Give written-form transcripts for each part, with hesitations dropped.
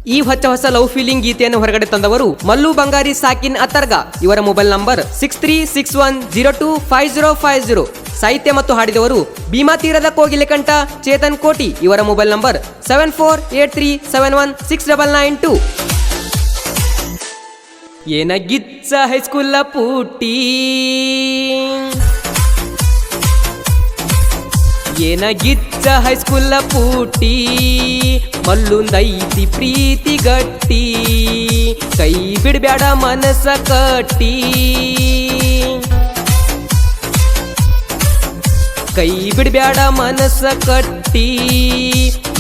ಈ ಹೊಸ love feeling ಗೀತೆಯನ್ನು ಹೊರಗಡೆ ತಂದವರು ಮಲ್ಲು ಬಂಗಾರಿ ಸಾಕಿನ್ ಅತ್ತರ್ಗ. ಇವರ ಮೊಬೈಲ್ ನಂಬರ್ 6361025050. ಸಾಹಿತ್ಯ ಮತ್ತು ಹಾಡಿದವರು ಭೀಮಾ ತೀರದ ಕೋಗಿಲೆ ಕಂಠ ಚೇತನ್ ಕೋಟಿ. ಇವರ ಮೊಬೈಲ್ ನಂಬರ್ 7483716992. ಏನಗಿಚ್ಚ ಹೈಸ್ಕೂಲ ಪೂಟಿ, ಏನಗಿಚ್ಚ ಹೈಸ್ಕೂಲ ಪೂಟಿ, ಮಲ್ಲುಂದೈತಿ ಪ್ರೀತಿ ಗಟ್ಟಿ, ಕೈ ಬಿಡ್ಬ್ಯಾಡ ಮನಸ್ಸ ಕಟ್ಟಿ, ಕೈ ಬಿಡ್ಬ್ಯಾಡ ಮನಸ್ಸ ಕಟ್ಟಿ,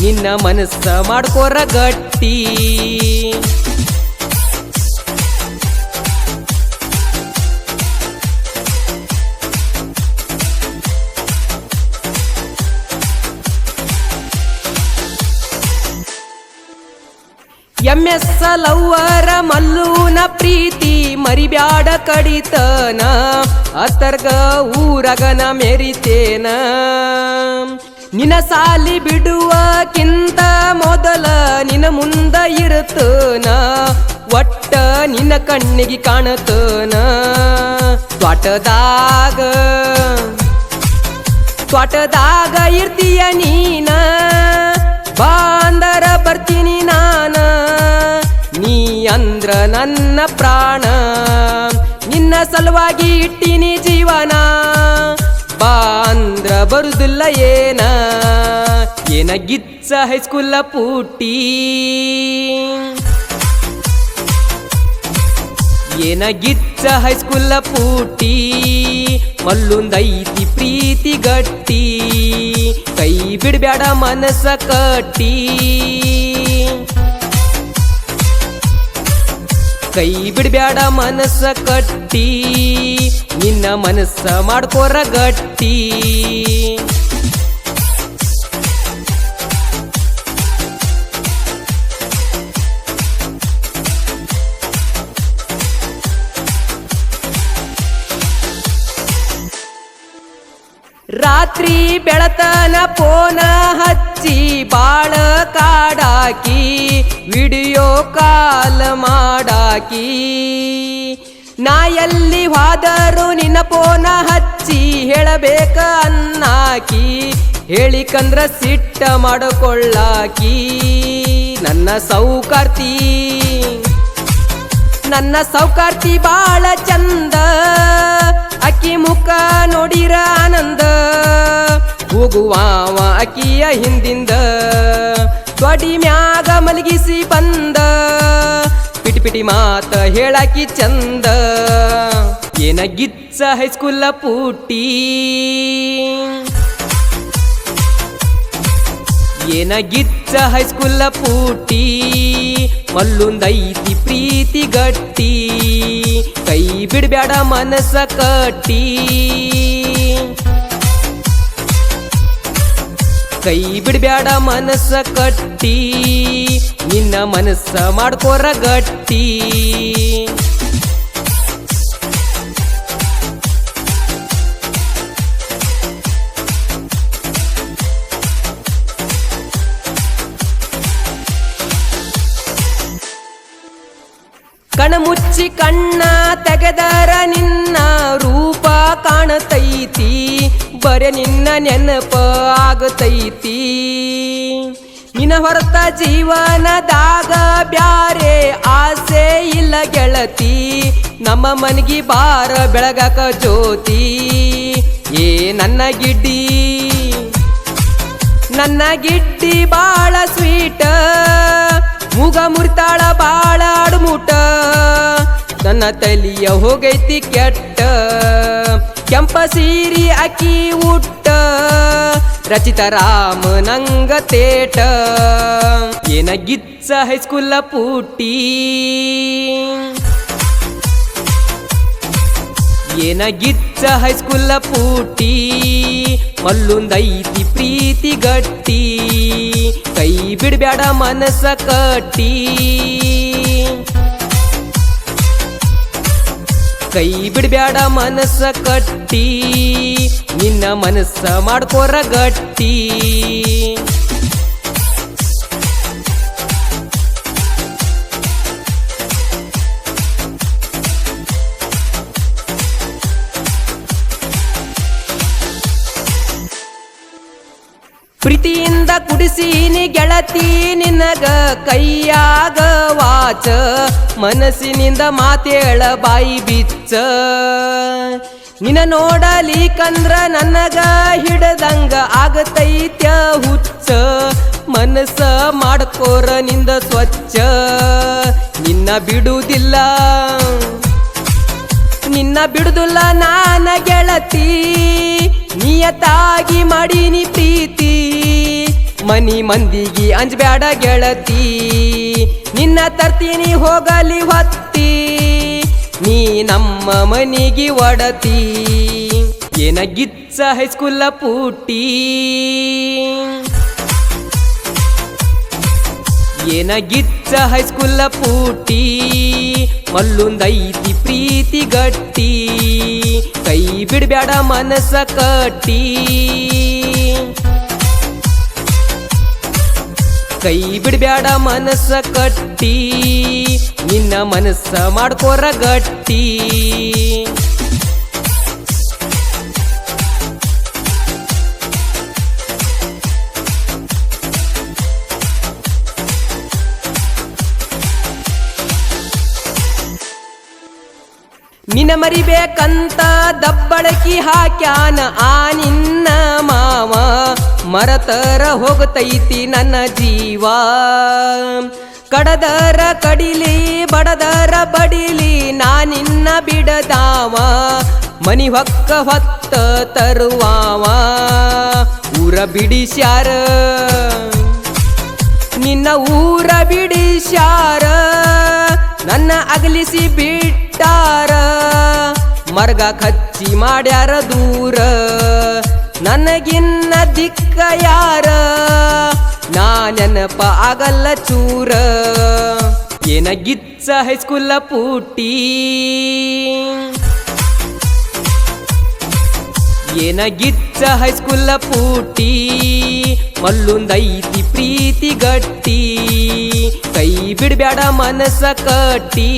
ನಿನ್ನ ಮನಸ್ಸ ಮಾಡ್ಕೋರ ಗಟ್ಟಿ. MS ಲವ್ವರ ಮಲ್ಲೂನ ಪ್ರೀತಿ ಮರಿಬ್ಯಾಡ ಕಡಿತನ, ಅತ್ತರ್ಗ ಊರಗನ ಮೆರಿತೇನ. ನಿನ ಸಾಲಿ ಬಿಡುವಕ್ಕಿಂತ ಮೊದಲ ನಿನ ಮುಂದ ಇರುತ್ತನ, ಒಟ್ಟ ನಿನ್ನ ಕಣ್ಣಿಗೆ ಕಾಣತನ. ತ್ವಾಟದಾಗ ಇರ್ತೀಯ ನೀನ, ಬಾಂದರ ಬರ್ತೀನಿ ನಾನ, ನೀ ಅಂದ್ರ ನನ್ನ ಪ್ರಾಣ, ನಿನ್ನ ಸಲುವಾಗಿ ಇಟ್ಟಿನಿ ಜೀವನ, ಬಾ ಅಂದ್ರ ಬರುದಿಲ್ಲ ಏನ. ಏನಗಿಚ್ಚ ಹೈಸ್ಕೂಲ ಪೂಟಿ, ಏನಗಿಚ್ಚ ಹೈಸ್ಕೂಲ ಪೂಟಿ, ಮಲ್ಲುಂದೈತಿ ಪ್ರೀತಿ ಗಟ್ಟಿ, ಕೈ ಬಿಡ್ಬ್ಯಾಡ ಮನಸ್ಸ ಕಟ್ಟಿ, ಕೈ ಬಿಡ್ಬ್ಯಾಡ ಮನಸ್ಸ ಕಟ್ಟಿ, ನಿನ್ನ ಮನಸ್ಸ ಮಾಡ್ಕೋರ ಗಟ್ಟಿ. ರಾತ್ರಿ ಬೆಳತನ ಫೋನ ಹಚ್ಚಿ ಬಾಳ ಕಾಡಾಕಿ, ವಿಡಿಯೋ ಕಾಲ್ ಮಾಡಾಕಿ, ನಾ ಎಲ್ಲಿ ಹೋದರು ನಿನ್ನ ಫೋನ ಹಚ್ಚಿ ಹೇಳಬೇಕ ಅನ್ನಾಕಿ, ಹೇಳಿಕಂದ್ರ ಸಿಟ್ಟ ಮಾಡಿಕೊಳ್ಳಾಕಿ. ನನ್ನ ಸೌಕಾರ್ತಿ ಬಾಳ ಚಂದ, ಅಕ್ಕಿ ಮುಖ ನೋಡಿರ ಆನಂದ, ಹೋಗುವಾವ ಅಕ್ಕಿಯ ಹಿಂದಿಂದ, ತೊಡಿ ಮ್ಯಾಗ ಮಲಗಿಸಿ ಬಂದ, ಪಿಟಿ ಮಾತ ಹೇಳಾಕಿ ಚಂದ. ಏನಗಿಚ್ಚ ಹೈಸ್ಕೂಲ ಪೂಟಿ, ಏನಗಿಚ್ಚ ಹೈಸ್ಕೂಲ ಪೂಟಿ, ಮಲ್ಲುಂದೈತಿ ಪ್ರೀತಿ ಗಟ್ಟಿ, ಕೈ ಬಿಡ್ಬ್ಯಾಡ ಮನಸ್ಸ ಕಟ್ಟಿ, ಕೈ ಬಿಡ್ಬ್ಯಾಡ ಮನಸ್ಸ ಕಟ್ಟಿ, ನಿನ್ನ ಮನಸ್ಸ ಮಾಡ್ಕೋರ ಗಟ್ಟಿ. ಕಣ್ಮುಚ್ಚಿ ಕಣ್ಣ ತೆಗೆದರ ನಿನ್ನ ರೂಪ ಕಾಣತೈತಿ, ಬರೆ ನಿನ್ನ ನೆನಪ ಆಗತೈತಿ. ನಿನ್ನ ಹೊರತ ಜೀವನದಾಗ ಬ್ಯಾರೆ ಆಸೆ ಇಲ್ಲ ಗೆಳತಿ, ನಮ್ಮ ಮನಗಿ ಬಾರ ಬೆಳಗಾಕ ಜ್ಯೋತಿ. ಏ ನನ್ನ ಗಿಡ್ಡಿ ಬಾಳ ಸ್ವೀಟ, ಮೂಗ ಮುರಿತಾಳ ಬಾಳ ಆಡುಮೂಟ, ನನ್ನ ತಲಿಯ ಹೋಗೈತಿ ಕೆಟ್ಟ, ಕೆಂಪ ಸೀರಿ ಅಕ್ಕಿ ಉಟ್ಟ, ರಚಿತ ರಾಮ ನಂಗ ತೇಟ. ಏನಗಿಚ್ಚ ಹೈಸ್ಕೂಲ ಪೂಟಿ, ಏನಗಿಚ್ಚ ಹೈಸ್ಕೂಲ ಪೂಟಿ, ಮಲ್ಲುಂದೈತಿ ಪ್ರೀತಿ ಗಟ್ಟಿ, ಕೈ ಬಿಡ್ಬ್ಯಾಡ ಮನಸ್ಸ ಕಟ್ಟಿ, ಕೈ ಬಿಡ್ಬ್ಯಾಡ ಮನಸ್ಸ ಕಟ್ಟಿ, ನಿನ್ನ ಮನಸ್ಸ ಮಾಡ್ಕೋರ ಗಟ್ಟಿ. ಕುಡಿಸೀನಿ ಗೆಳತಿ ನಿನಗ ಕೈಯಾಗ ವಾಚ ಮನಸ್ಸಿನಿಂದ ಮಾತೇಳ ಬಾಯಿ ಬಿಚ್ಚ ನಿನ ನೋಡಲಿಕಂದ್ರ ನನಗ ಹಿಡದಂಗ ಆಗತೈತ್ಯ ಹುಚ್ಚ ಮನಸ್ಸ ಮಾಡ್ಕೋರ ನಿಂದ ಸ್ವಚ್ಛ ನಿನ್ನ ಬಿಡುವುದಿಲ್ಲ ನಾನ ಗೆಳತಿ ನಿಯತಾಗಿ ಮಾಡೀನಿ ಪ್ರೀತಿ ಮನಿ ಮಂದಿಗೆ ಅಂಜಬ್ಯಾಡ ಗೆಳತಿ ನಿನ್ನ ತರ್ತೀನಿ ಹೋಗಲಿ ಹೊತ್ತಿ ನೀ ನಮ್ಮ ಮನಿಗೆ ಒಡತಿ ಏನಾಗಿಚ್ಚ ಹೈಸ್ಕೂಲ ಪೂಟಿ ಏನಾಗಿಚ್ಚ ಹೈಸ್ಕೂಲ ಪೂಟಿ ಮಲ್ಲುಂದೈತಿ ಪ್ರೀತಿ ಗಟ್ಟಿ ಕೈ ಬಿಡ್ಬ್ಯಾಡ ಮನಸ್ಸ ಕಟ್ಟಿ ಕೈ ಬಿಡ್ಬ್ಯಾಡ ಮನಸ್ಸ ಕಟ್ಟಿ ನಿನ್ನ ಮನಸ್ಸ ಮಾಡ್ಕೋರ ಗಟ್ಟಿ ನಿನ್ನ ಮರಿಬೇಕಂತ ದಬ್ಬಳಕಿ ಹಾಕ್ಯಾನ ಆ ನಿನ್ನ ಮಾವ ಮರತರ ಹೋಗತೈತಿ ನನ್ನ ಜೀವ ಕಡದರ ಕಡಿಲಿ ಬಡದರ ಬಡಿಲಿ ನಾನಿನ್ನ ಬಿಡದಾವ ಮನಿ ಹೊಕ್ಕ ಹೊತ್ತ ತರುವಾವ ಊರ ಬಿಡಿಸ್ಯಾರ ನಿನ್ನ ಊರ ಬಿಡಿಸ್ಯಾರ ನನ್ನ ಅಗಲಿಸಿ ಬಿಟ್ಟಾರ ಮರ್ಗ ಕಚ್ಚಿ ಮಾಡ್ಯಾರ ದೂರ ನನಗಿನ್ನ ದಿಕ್ಕ ಯಾರ ನಾ ನೆನಪ ಆಗಲ್ಲ ಚೂರ ಏನಾಗಿಚ್ಚ ಹೈಸ್ಕೂಲ ಪೂಟಿ ಏನಾಗಿಚ್ಚ ಹೈಸ್ಕೂಲ ಪೂಟಿ ಮಲ್ಲುಂದೈತಿ ಪ್ರೀತಿ ಗಟ್ಟಿ ಕೈ ಬಿಡ್ಬ್ಯಾಡ ಮನಸ್ಸ ಕಟ್ಟಿ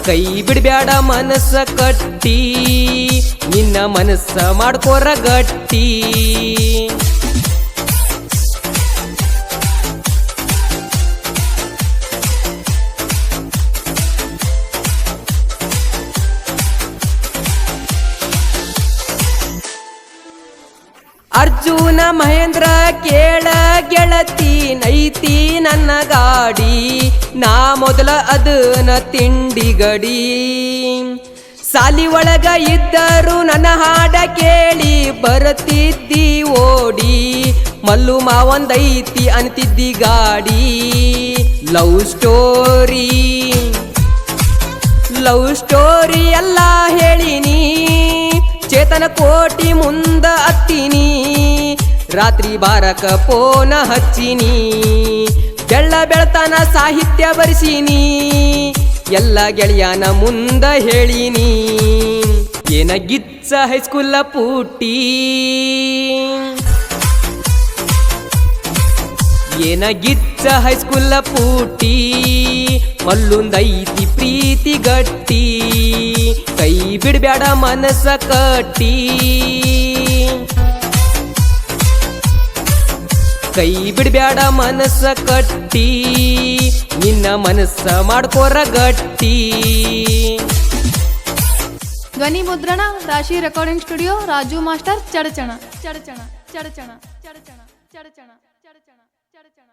ಕೈ ಬಿಡ್ಬ್ಯಾಡ ಮನಸ್ಸ ಕಟ್ಟಿ ನಿನ್ನ ಮನಸ್ಸ ಮಾಡ್ಕೋರ ಗಟ್ಟಿ ಅರ್ಜುನ ಮಹೇಂದ್ರ ಕೇಳ ಗೆಳತಿ ನೈತಿ ನನ್ನ ಗಾಡಿ ನಾ ಮೊದಲ ಅದನ ತಿಂಡಿ ಗಡಿ ಸಾಲಿ ಒಳಗ ಇದ್ದರು ನನ್ನ ಹಾಡ ಕೇಳಿ ಬರತಿದ್ದಿ ಓಡಿ ಮಲ್ಲು ಮಾವಂದೈತಿ ಅಂತಿದ್ದಿ ಗಾಡಿ ಲವ್ ಸ್ಟೋರಿ ಎಲ್ಲ ಹೇಳಿನಿ ಚೇತನ ಕೋಟಿ ಮುಂದ ಹತ್ತಿನಿ ರಾತ್ರಿ ಬಾರಕ ಪೋನ ಹಚ್ಚಿನಿ ಬೆಳತನ ಸಾಹಿತ್ಯ ಬರೆಸಿನಿ ಎಲ್ಲ ಗೆಳೆಯನ ಮುಂದ ಹೇಳಿನಿ ಏನಾಗಿಚ್ಚ ಹೈಸ್ಕೂಲ ಪೂಟಿ ಏನಾಗಿಚ್ಚ ಹೈಸ್ಕೂಲ ಪೂಟಿ ಮಲ್ಲುಂದೈತಿ ಪ್ರೀತಿ ಗಟ್ಟಿ ಕೈ ಬಿಡ್ಬ್ಯಾಡ ಮನಸ್ಸ ಕಟ್ಟಿ ಕೈ ಬಿಡ್ಬ್ಯಾಡ ಮನಸ್ಸ ಕಟ್ಟಿ ನಿನ್ನ ಮನಸ್ಸ ಮಾಡ್ಕೋರ ಗಟ್ಟಿ ಧ್ವನಿ ಮುದ್ರಣ ರಾಶಿ recording studio Raju master Chadchan Chadchan Chadchan Chadchan Chadchan Chadchan Chadchan